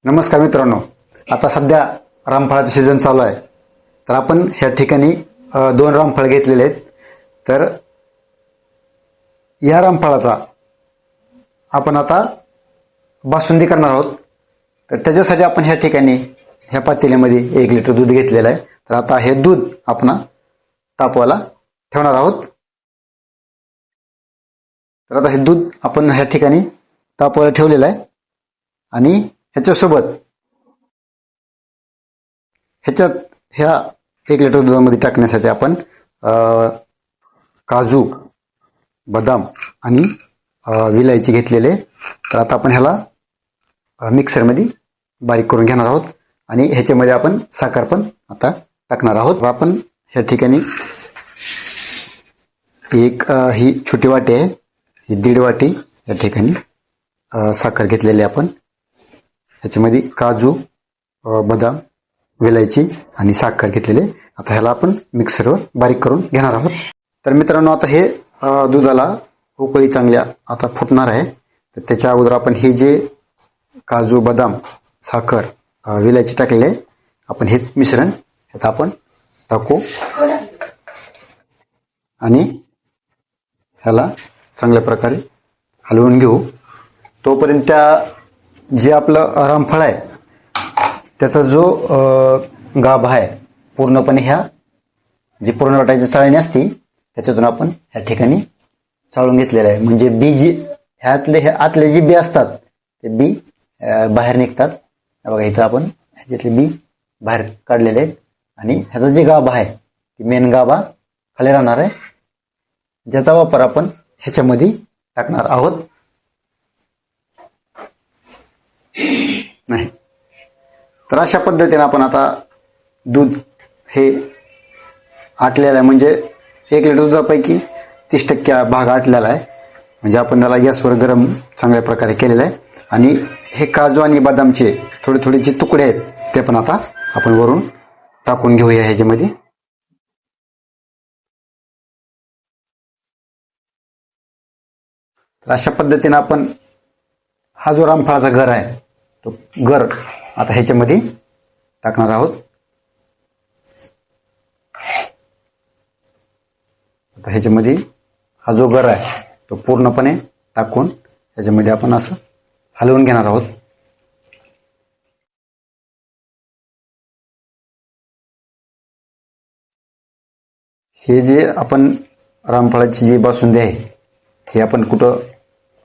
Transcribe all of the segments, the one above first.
नमस्कार मित्रांनो, आता सध्या रामफळाचं सीझन चालू आहे. तर आपण ह्या ठिकाणी 2 रामफळ घेतलेले आहेत. तर या रामफळाचा आपण आता बासुंदी करणार आहोत. तर त्याच्यासाठी आपण ह्या ठिकाणी ह्या पातेल्यामध्ये 1 लिटर दूध घेतलेलं आहे. तर आता हे दूध आपण तापवायला ठेवणार आहोत. तर आता हे दूध आपण ह्या ठिकाणी तापवायला ठेवलेलं आहे आणि ह्याच्यासोबत ह्या 1 लिटर दुधामध्ये टाकण्यासाठी आपण काजू, बदाम आणि विलायची घेतलेले. तर आता आपण ह्याला मिक्सरमध्ये बारीक करून घेणार आहोत आणि ह्याच्यामध्ये आपण साखर पण आता टाकणार आहोत. आपण ह्या ठिकाणी ही छोटी वाटी आहे, ही 1.5 वाटी या ठिकाणी साखर घेतलेली आपण. ह्याच्यामध्ये काजू, बदाम, विलायची आणि साखर घेतलेले. आता ह्याला आपण मिक्सरवर बारीक करून घेणार आहोत. तर मित्रांनो, आता हे दुधाला उकळी चांगल्या आता फुटणार आहे. तर त्याच्या अगोदर आपण हे जे काजू, बदाम, साखर, विलायची टाकलेले आहे, आपण हे मिश्रण ह्यात आपण टाकू आणि ह्याला चांगल्या प्रकारे हलवून घेऊ. तोपर्यंत जे आपलं रामफळ आहे त्याचा जो गाभा आहे पूर्णपणे ह्या जी पूर्ण वाटायची चाळणी असती त्याच्यातून आपण ह्या ठिकाणी चाळून घेतलेलं आहे. म्हणजे बी जी हे आतले जे बी असतात ते बी बाहेर निघतात. बघा, इथं आपण ह्याच्यातले बी बाहेर काढलेले आहेत आणि ह्याचा जे गाभा आहे ती मेन गाभा खाली राहणार आहे, ज्याचा वापर आपण ह्याच्यामध्ये टाकणार आहोत. नाही तर अशा पद्धतीने आपण आता दूध हे आटलेलं आहे. म्हणजे 1 लिटर दुधापैकी 30% भाग आटलेला आहे. म्हणजे आपण त्याला गॅसवर गरम चांगल्या प्रकारे केलेलं आहे. आणि हे काजू आणि बदामचे थोडे थोडे जे तुकडे आहेत ते पण आता आपण वरून टाकून घेऊया ह्याच्यामध्ये. तर अशा पद्धतीने आपण हा जो रामफळाचा गर आहे तो गर आता ह्याच्यामध्ये टाकणार आहोत. आता ह्याच्यामध्ये हा जो गर आहे तो पूर्णपणे टाकून ह्याच्यामध्ये आपण असं हलवून घेणार आहोत. हे जे आपण रामफळाची जी बासुंदी आहे हे आपण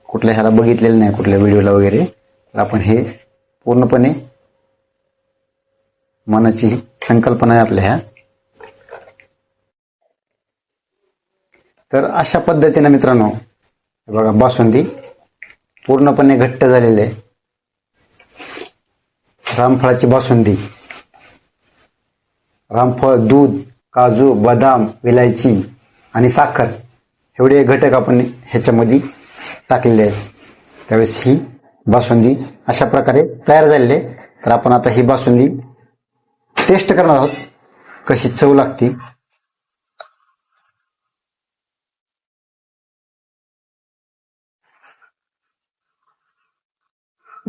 कुठल्या ह्याला बघितलेलं नाही, कुठल्या व्हिडिओला वगैरे. तर आपण हे पूर्णपणे मनाची संकल्पना आहे आपल्या ह्या. तर अशा पद्धतीने मित्रांनो बघा, बासुंदी पूर्णपणे घट्ट झालेली आहे. रामफळाची बासुंदी, रामफळ, दूध, काजू, बदाम, विलायची आणि साखर एवढे घटक आपण ह्याच्यामध्ये टाकलेले आहेत. त्यावेळेस ही बासुंदी अशा प्रकारे तयार झालेली आहे. तर आपण आता ही बासुंदी टेस्ट करणार आहोत, कशी चव लागते.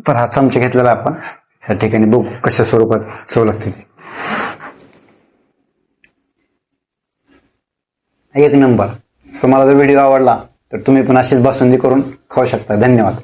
तर हा चमचा घेतलेला आपण ह्या ठिकाणी बघू कशा स्वरूपात चव लागते ती. 1 नंबर. तुम्हाला जर व्हिडिओ आवडला तर तुम्ही पण अशीच बासुंदी करून खाऊ शकता. धन्यवाद.